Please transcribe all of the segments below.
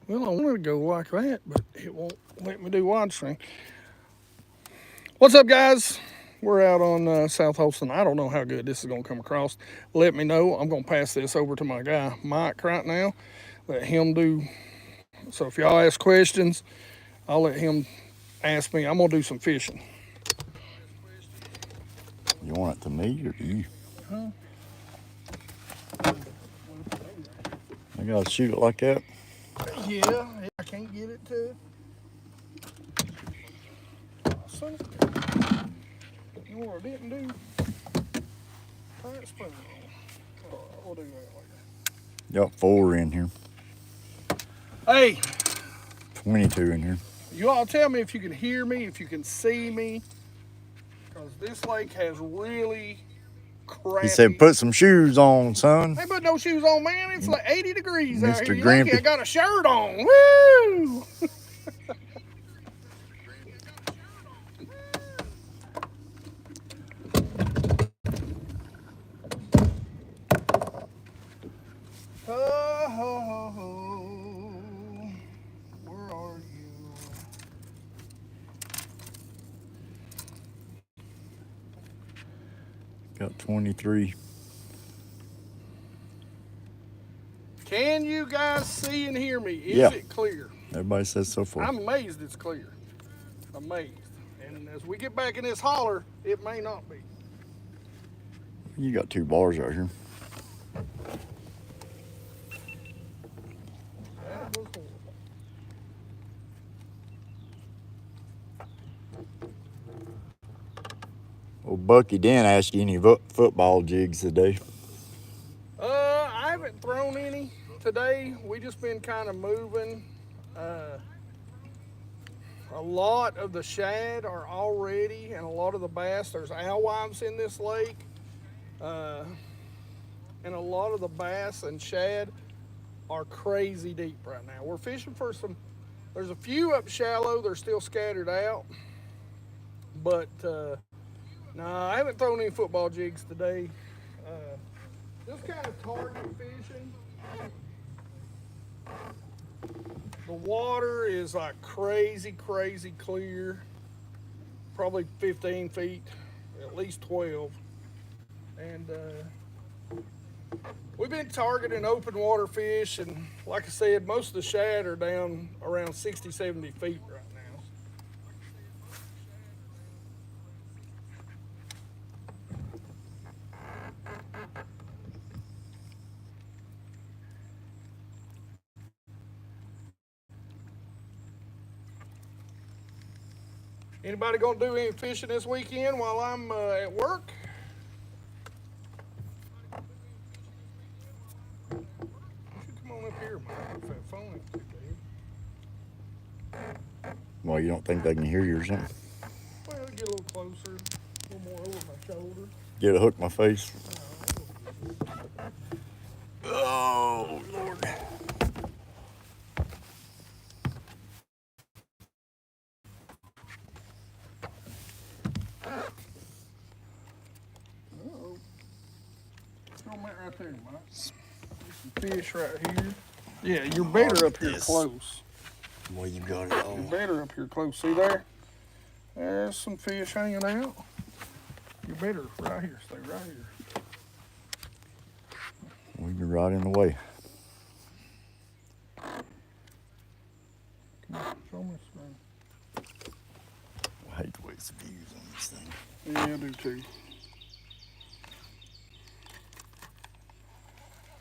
Well, I wanted to go like that, but it won't let me do widescreen. What's up, guys? We're out on South Holston. I don't know how good this is going to come across. Let me know. I'm going to pass this over to my guy, Mike, right now. Let him do. So if y'all ask questions, I'll let him ask me. I'm going to do some fishing. You want it to me or to you? Huh? I gotta shoot it like that. Yeah, I can't get it to. So, you know what I didn't do? Tight spoon. We'll do that later. Got 4 in here. Hey, 22 in here. you all tell me if you can hear me, if you can see me, because this lake has really crappy. He said, "Put some shoes on, son." Hey, put no shoes on, man. It's like 80 degrees out here. Mr. You lucky I Grimpy. got a shirt on. Woo! Oh, ho, ho, ho. Where are you? Got 23. Can you guys see and hear me? Is Yeah. it clear? Everybody says so far. I'm amazed it's clear. Amazed. And as we get back in this holler, it may not be. You got 2 bars right here. That was horrible. Well, Bucky didn't ask you any football jigs today. I haven't thrown any today. We just been kind of moving. A lot of the shad are already, and a lot of the bass. There's alewives in this lake, and a lot of the bass and shad are crazy deep right now. We're fishing for some. There's a few up shallow. They're still scattered out, but no, I haven't thrown any football jigs today. Just kind of target fishing. The water is like crazy, crazy clear. Probably 15 feet, at least 12. And we've been targeting open water fish. And like I said, most of the shad are down around 60, 70 feet right now. Anybody gonna do any fishing this weekend while I'm at work? You should come on up here, Mike, if that phone ain't too big. Well, you don't think they can hear you or something? Well, get a little closer, a little more over my shoulder. Get a hook in my face. Oh, Lord. Uh-oh. Throw that right there, Mike. There's some fish right here. Yeah, you're better up here close. Well, you got it You're all. better up here close. See there? There's some fish hanging out. You're better right here. Stay right here. We've been right in the way. Come on, show me some. I hate the way it's views on this thing. Yeah, I do too.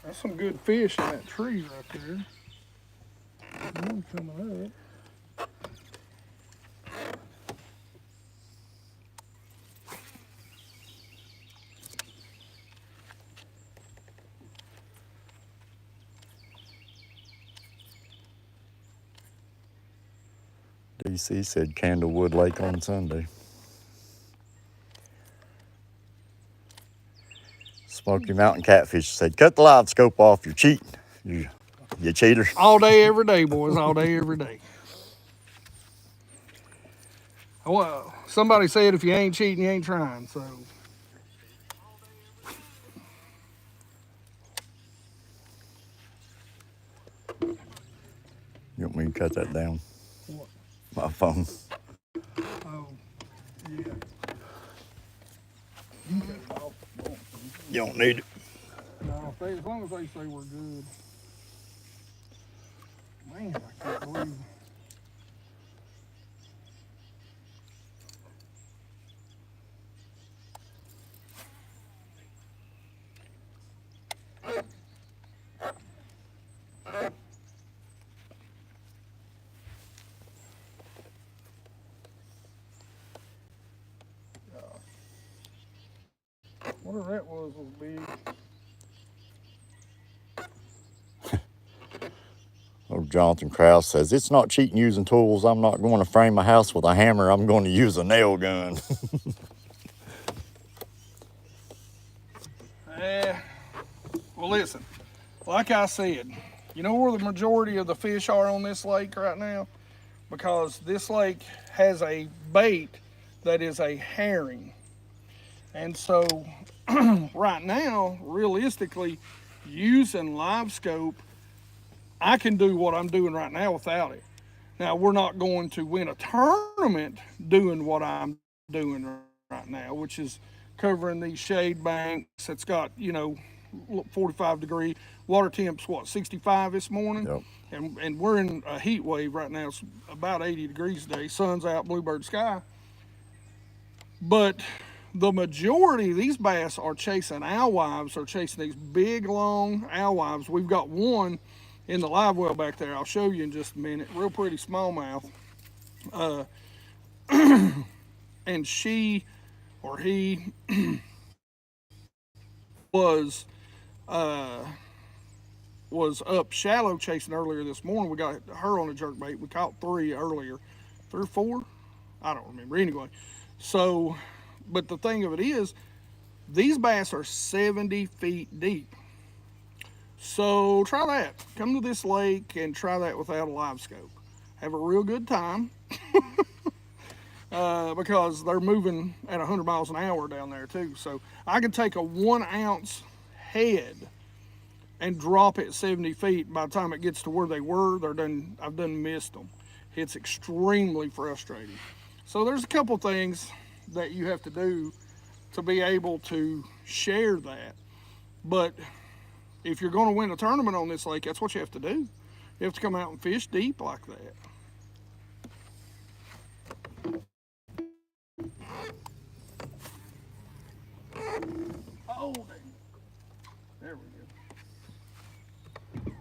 That's some good fish in that tree right there. There's one coming up. DC said Candlewood Lake on Sunday. Smoky Mountain Catfish said, "Cut the live scope off. You're cheating. You cheater." All day, every day, boys. All day, every day. Well, somebody said if you ain't cheating, you ain't trying. So. You want me to cut that down? What? My phone. Oh, yeah. You can cut it off. You don't need it. No, as long as they say we're good. Man, I can't believe. Whatever that was big. Old Jonathan Krause says, it's not cheating using tools. I'm not going to frame my house with a hammer. I'm going to use a nail gun. Well, listen, like I said, you know where the majority of the fish are on this lake right now? Because this lake has a bait that is a herring. And so right now, realistically, using live scope, I can do what I'm doing right now without it. Now, we're not going to win a tournament doing what I'm doing right now, which is covering these shade banks that's got, 45 degree water temps, 65 this morning? Yep. And we're in a heat wave right now. It's about 80 degrees today. Sun's out, bluebird sky. But the majority of these bass are chasing alewives, or chasing these big, long alewives. We've got one in the live well back there. I'll show you in just a minute. Real pretty smallmouth. And she or he was up shallow chasing earlier this morning. We got her on a jerkbait. We caught 3 earlier, 3 or 4. I don't remember. Anyway, so, but the thing of it is, these bass are 70 feet deep. So try that. Come to this lake and try that without a live scope. Have a real good time. Because they're moving at 100 miles an hour down there too. So I can take a 1 ounce head and drop it 70 feet. By the time it gets to where they were, I've done missed them. It's extremely frustrating. So there's a couple things that you have to do to be able to share that. But if you're going to win a tournament on this lake, that's what you have to do. You have to come out and fish deep like that. Oh, there we go.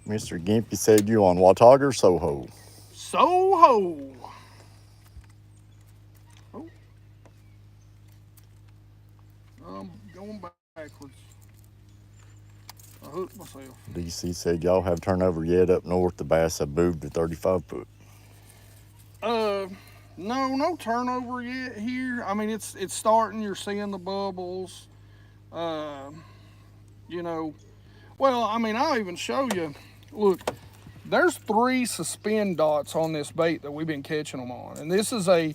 Mr. Gimpy said you on Watauga, Soho. Soho. Oh. I'm going backwards. I hooked myself. DC said y'all have turnover yet up north. The bass have moved to 35 foot. No turnover yet here. I mean, it's starting. You're seeing the bubbles. Well, I mean, I'll even show you. Look, there's 3 suspend dots on this bait that we've been catching them on, and this is a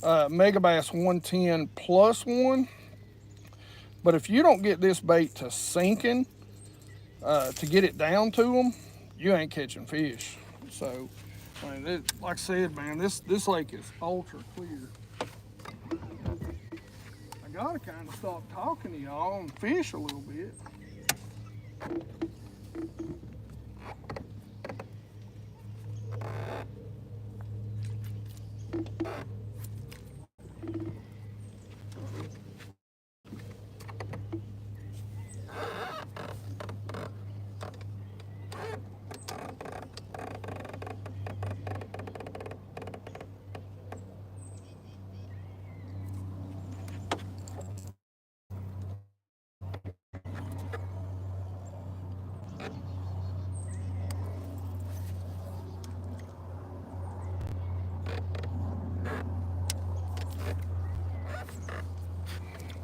Megabass 110 plus 1. But if you don't get this bait to sinking, to get it down to them, you ain't catching fish. So, I mean, like I said, man, this lake is ultra clear. I gotta kind of stop talking to y'all and fish a little bit.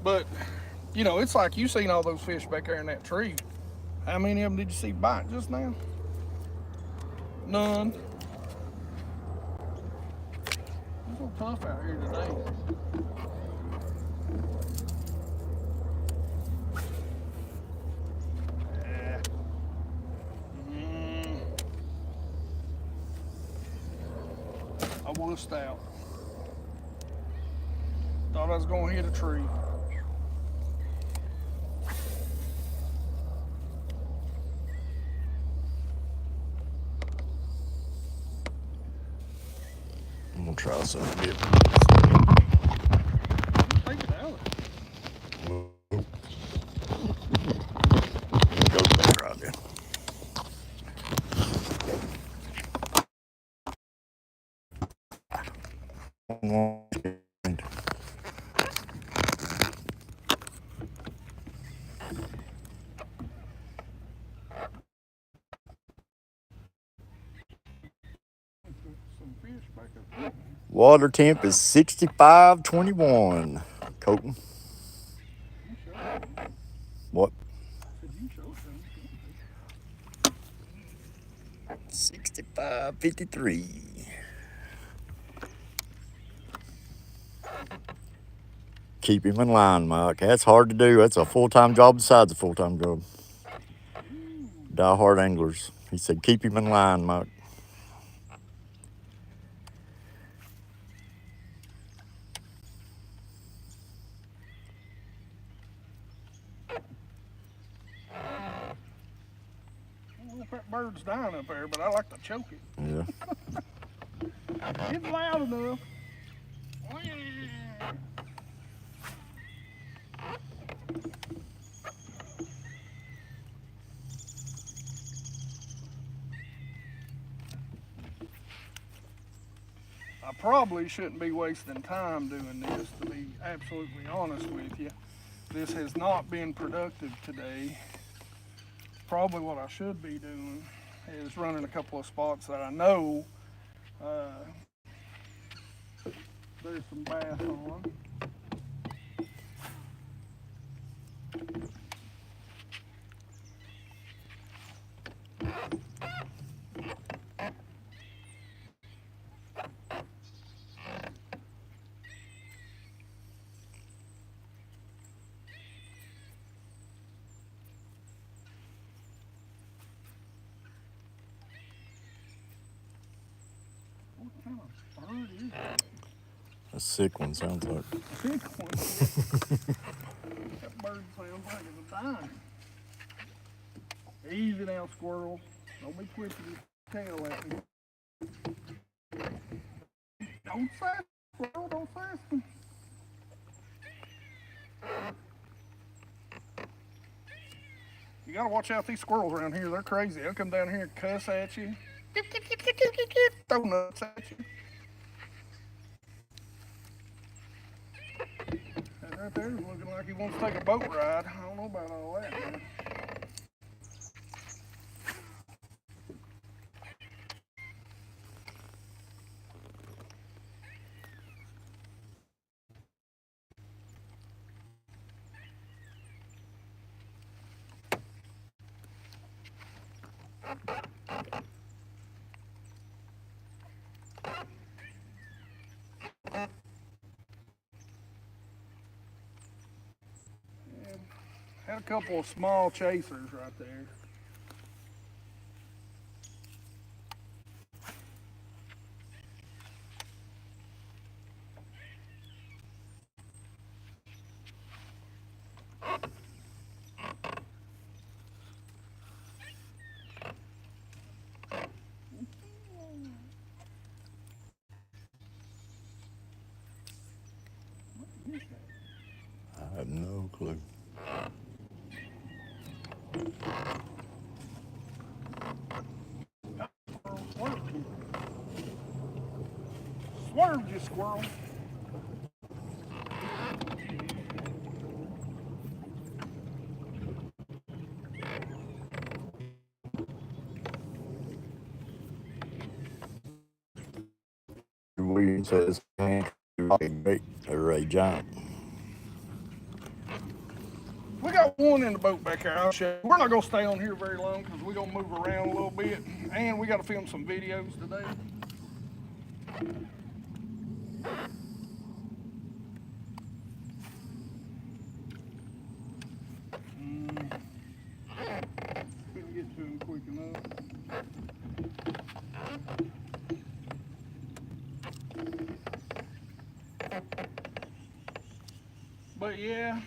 But, it's like you seen all those fish back there in that tree. How many of them did you see bite just now? None. It's so tough out here today. wussed out. Thought I was gonna hit a tree. I'm gonna try something different. Take it out. Go back right there. Some fish back up there. Water temp is 65.21. Colton. What? Said you showed them. 65.53. Keep him in line, Mike. That's hard to do. That's a full-time job besides a full-time job. Die-hard anglers. He said, keep him in line, Mike. I don't know if that bird's dying up there, but I like to choke it. Yeah. It's loud enough. I probably shouldn't be wasting time doing this, to be absolutely honest with you. This has not been productive today. Probably what I should be doing is running a couple of spots that I know there's some bass on. What kind of bird is that? A sick one, sounds like. Sick one. That bird sounds like it's dying. Easy now, squirrel. Don't be twisting your tail at me. Don't sass, squirrel. Don't sass me. You gotta watch out these squirrels around here. They're crazy. They'll come down here and cuss at you. Throw nuts at you. That right there is looking like he wants to take a boat ride. I don't know about all that, man. Had a couple of small chasers right there. I have no clue. Swerve, you squirrel. William says, great, they're a giant. We got one in the boat back there. I'll show you. We're not going to stay on here very long because we're going to move around a little bit. And we got to film some videos today. Couldn't get to him quick enough. But yeah,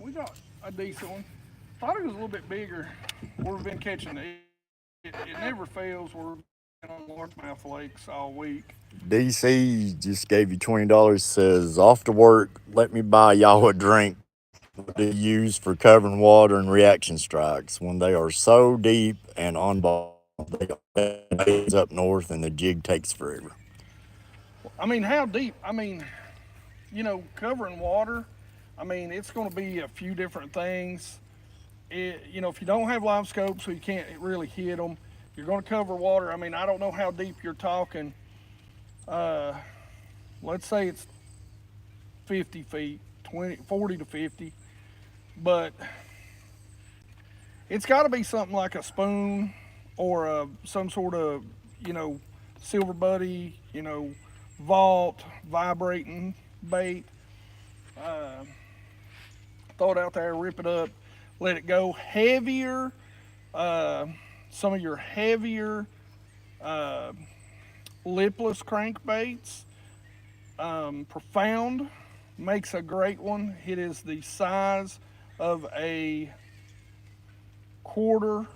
we got a decent one. Thought it was a little bit bigger. We've been catching it never fails. We're on largemouth lakes all week. DC just gave you $20. Says off to work. Let me buy y'all a drink. What they use for covering water and reaction strikes when they are so deep and unbalanced. They up north and the jig takes forever. I mean, how deep? I mean, covering water. I mean, it's going to be a few different things. If you don't have live scope, so you can't really hit them, you're going to cover water. I mean, I don't know how deep you're talking. Uh, let's say it's 50 feet, 40 to 50, but it's got to be something like a spoon or some sort of, you know, silver buddy, vault, vibrating bait. Uh, Throw it out there, rip it up, let it go. Heavier, uh, some of your heavier uh, lipless crankbaits. Profound makes a great one. It is the size of a quarter.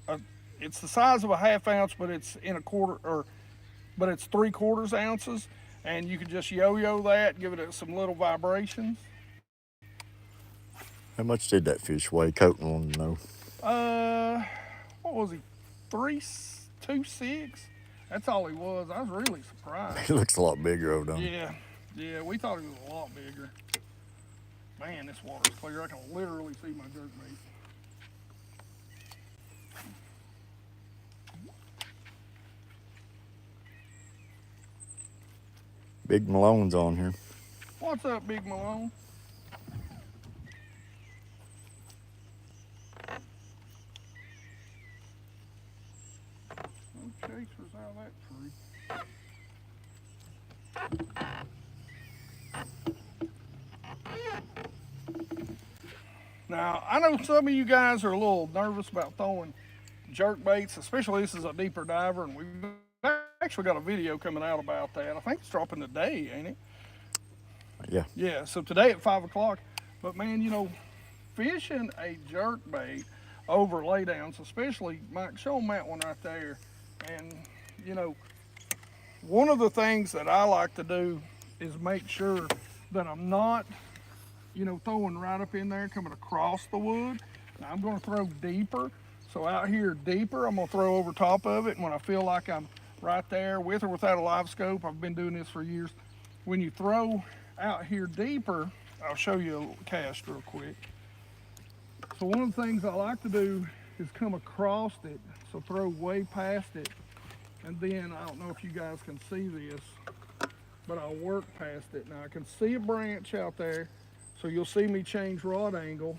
Uh, it's the size of a half ounce, but it's in a quarter, but it's 3/4 ounces, and you can just yo-yo that, give it some little vibrations. How much did that fish weigh? Coating wanted to know. Uh, what was he? 3.26. That's all he was. I was really surprised. He looks a lot bigger over there. Yeah, yeah, we thought he was a lot bigger. Man, this water's clear. I can literally see my jerkbait. Big Malone's on here. What's up, Big Malone? No chasers out of that tree. Now, I know some of you guys are a little nervous about throwing jerk baits, especially this is a deeper diver, and we've actually got a video coming out about that. I think it's dropping today, ain't it? Yeah. Yeah, so today at 5 o'clock. But man, fishing a jerk bait over laydowns, especially, Mike, show them that one right there. And, one of the things that I like to do is make sure that I'm not, throwing right up in there, coming across the wood. Now I'm going to throw deeper. So out here deeper, I'm going to throw over top of it. And when I feel like I'm right there with or without a live scope, I've been doing this for years. When you throw out here deeper, I'll show you a little cast real quick. So one of the things I like to do is come across it. So throw way past it. And then, I don't know if you guys can see this, but I'll work past it. Now I can see a branch out there. So you'll see me change rod angle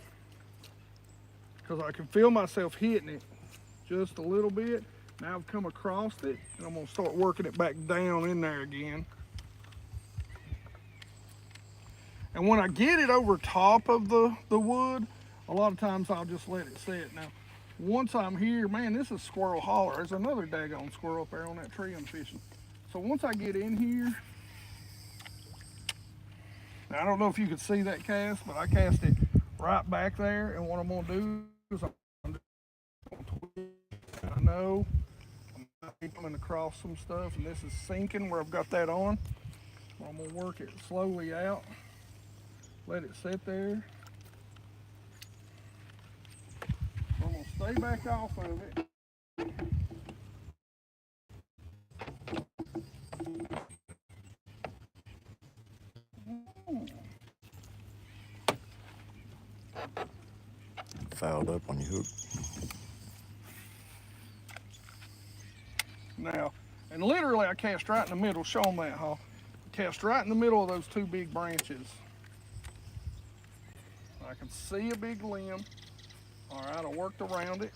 because I can feel myself hitting it just a little bit. Now I've come across it and I'm gonna start working it back down in there again. And when I get it over top of the wood, a lot of times I'll just let it sit. Now, once I'm here, man, this is Squirrel Holler. There's another daggone squirrel up there on that tree I'm fishing. So once I get in here, now I don't know if you could see that cast, but I cast it right back there. And what I'm gonna do is I'm gonna twist. I know I'm coming across some stuff, and this is sinking where I've got that on. I'm gonna work it slowly out. Let it sit there. I'm gonna stay back off of it. Fouled up on your hook. Now, and literally I cast right in the middle. Show them that, huh? Cast right in the middle of those two big branches. I can see a big limb. All right, I worked around it.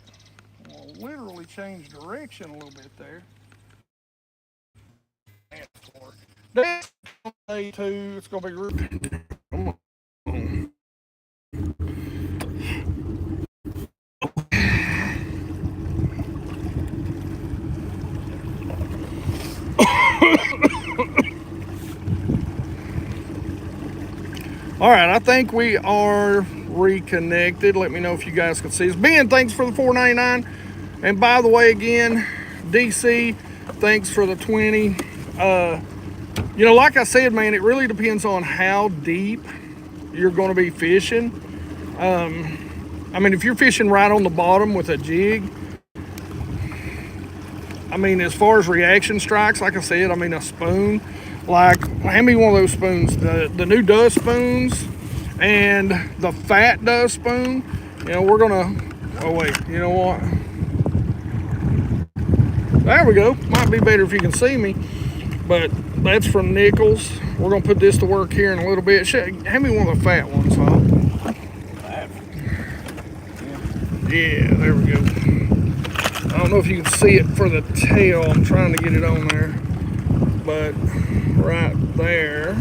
I'll literally change direction a little bit there. That's day two. It's gonna be real. All All right, I think we are reconnected. Let me know if you guys can see us. Ben, thanks for the $4.99. And by the way, again, DC, thanks for the 20. You know, like I said, man, it really depends on how deep you're going to be fishing. I mean, if you're fishing right on the bottom with a jig, I mean, as far as reaction strikes, like I said, I mean, a spoon, like, hand me one of those spoons, the new dust spoons and the fat dust spoon. You know, we're gonna, oh wait, you know what? There we go. Might be better if you can see me, but that's from Nichols. We're gonna put this to work here in a little bit. Hand me one of the fat ones, huh? Yeah, there we go. I don't know if you can see it for the tail. I'm trying to get it on there, but right there.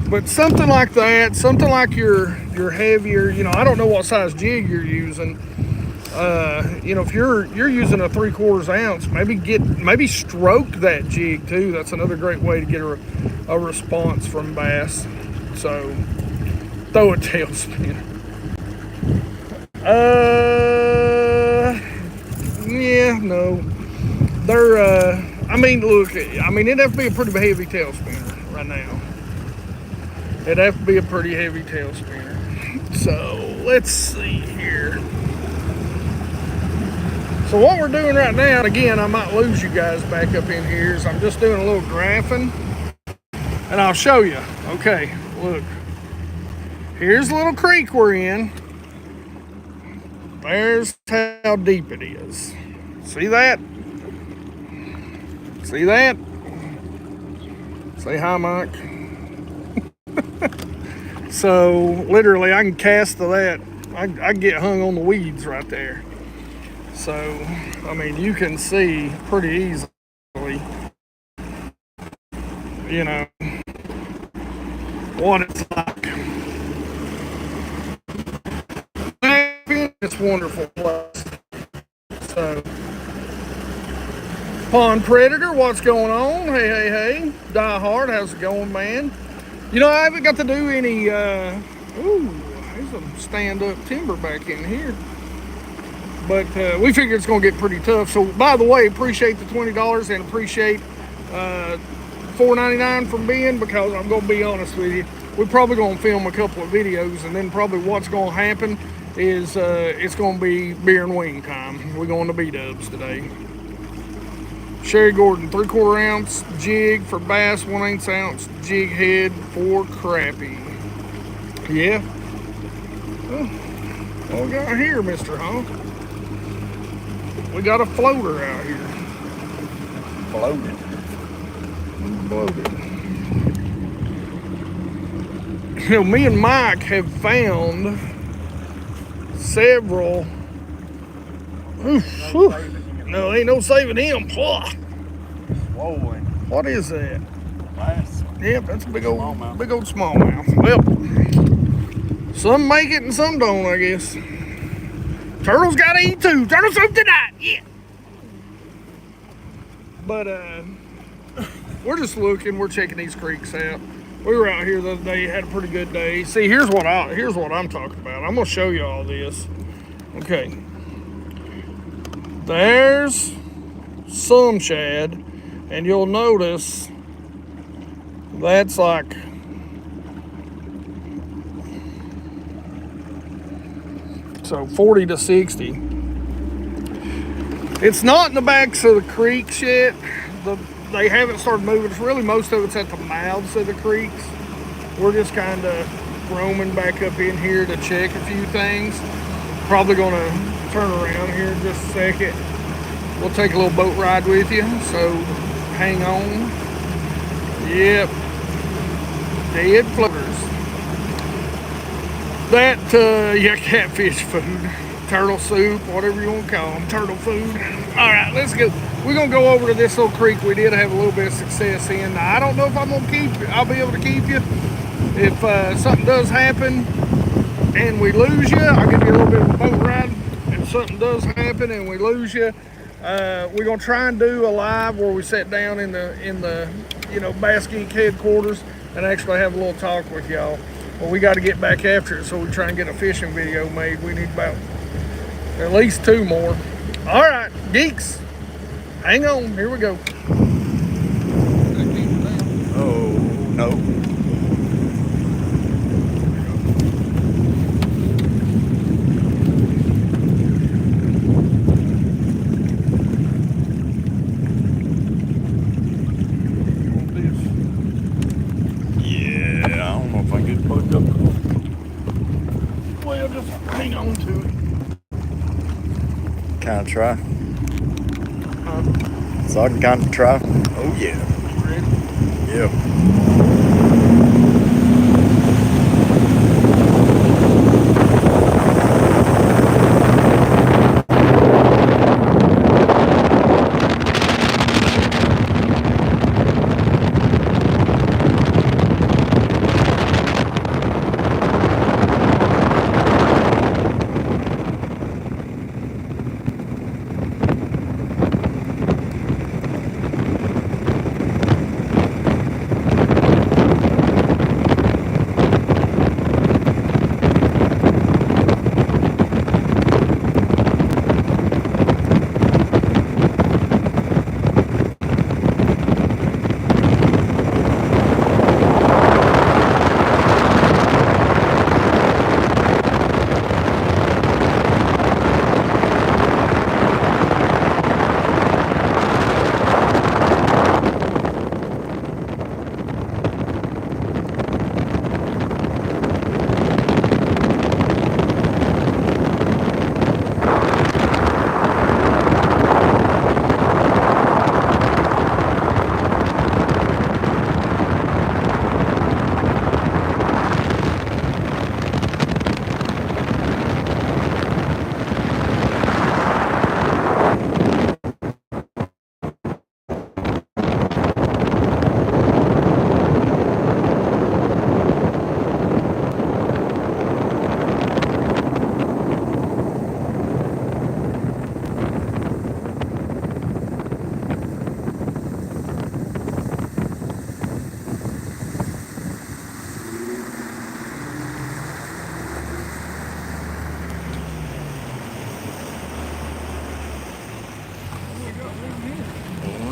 But something like that, something like your heavier, you know, I don't know what size jig you're using. You know, if you're using a 3/4 ounce, maybe stroke that jig too. That's another great way to get a response from bass. So throw a tail spinner. Yeah, no. They're, I mean, look, I mean, it'd have to be a pretty heavy tail spinner right now. It'd have to be a pretty heavy tail spinner. So, let's see here. So what we're doing right now, and again, I might lose you guys back up in here, is I'm just doing a little graphing. And I'll show you. Okay, look. Here's the little creek we're in. There's how deep it is. See that? See that? Say hi, Mike. So literally I can cast to that. I get hung on the weeds right there. So, I mean, you can see pretty easily, you know, what it's like. It's a wonderful place. So, Pond Predator, what's going on? Hey. Die Hard, how's it going, man? You know, I haven't got to do any, ooh, there's some stand-up timber back in here. But we figure it's going to get pretty tough. So, by the way, appreciate the $20 and appreciate $4.99 from Ben, because I'm going to be honest with you, we're probably going to film a couple of videos, and then probably what's going to happen is it's going to be beer and wing time. We're going to B-dubs today. Sherry Gordon, 3/4 ounce jig for bass, 1/8 ounce jig head for crappie. Yeah. Oh, what we got here, Mr. Honk? We got a floater out here. Floated. You know, me and Mike have found several. No, ain't no saving him. Swollen. What is that? Bass. Yep, that's a big old smallmouth. Well, some make it and some don't, I guess. Turtles gotta eat too. Turtle soup tonight. Yeah. But we're just looking. We're checking these creeks out. We were out here the other day. Had a pretty good day. See, here's what I'm talking about. I'm gonna show you all this. Okay. There's some shad, and you'll notice that's like so 40 to 60. It's not in the backs of the creeks yet. They haven't started moving. It's really, most of it's at the mouths of the creeks. We're just kind of roaming back up in here to check a few things. Probably gonna turn around here in just a second. We'll take a little boat ride with you, so hang on. Yep, dead floaters. That, yeah, catfish food, turtle soup, whatever you want to call them, turtle food. All right, let's go. We're gonna go over to this little creek we did have a little bit of success in. Now, I don't know if I'll be able to keep you. If something does happen and we lose you, I'll give you a little bit of a boat ride. If something does happen and we lose you, we're gonna try and do a live where we sit down in the BassGeek headquarters. and actually have a little talk with y'all. Well, we got to get back after it, so we're trying to get a fishing video made. We need about at least 2 more. All right, geeks, hang on. Here we go. Oh, no. Yeah, I don't know if I can get plugged up. Well, just hang on to it. Kind of try. Huh? So I can kind of try. Oh, yeah. You ready? Yeah.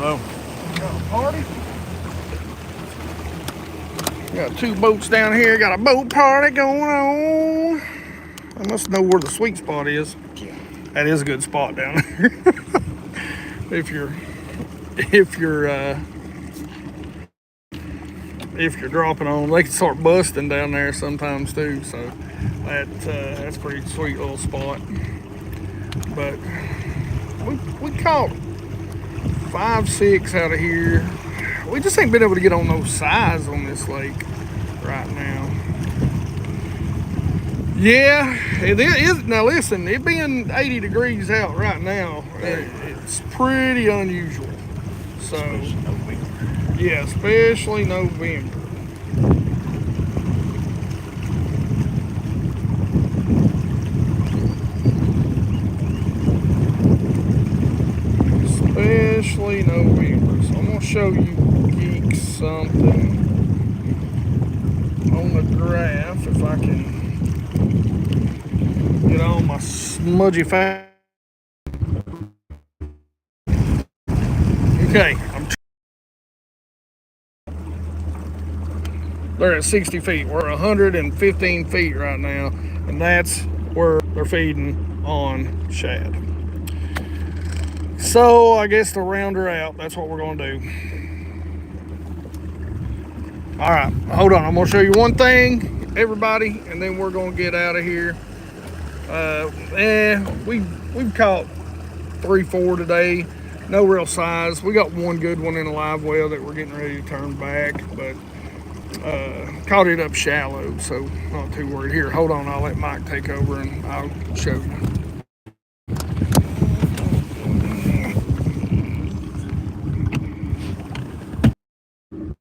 Oh, Got a party. Got 2 boats down here. Got a boat party going on. I must know where the sweet spot is. That is a good spot down there. if you're if you're dropping on, they can start busting down there sometimes too. So that's a pretty sweet little spot. But we caught 5, 6 out of here. We just ain't been able to get on those size on this lake right now. Yeah, it is. Now listen, it being 80 degrees out right now, it's pretty unusual. So, yeah, especially November. Especially November. So I'm gonna show you geeks something on the graph if I can get on my smudgy face. Okay, they're at 60 feet. We're 115 feet right now, and that's where they're feeding on shad. So I guess to round her out, that's what we're gonna do. All right, hold on. I'm gonna show you one thing, everybody, and then we're gonna get out of here. We've caught 3, 4 today. No real size. We got one good one in a live well that we're getting ready to turn back, but caught it up shallow, so not too worried. Here, hold on. I'll let Mike take over and I'll show you.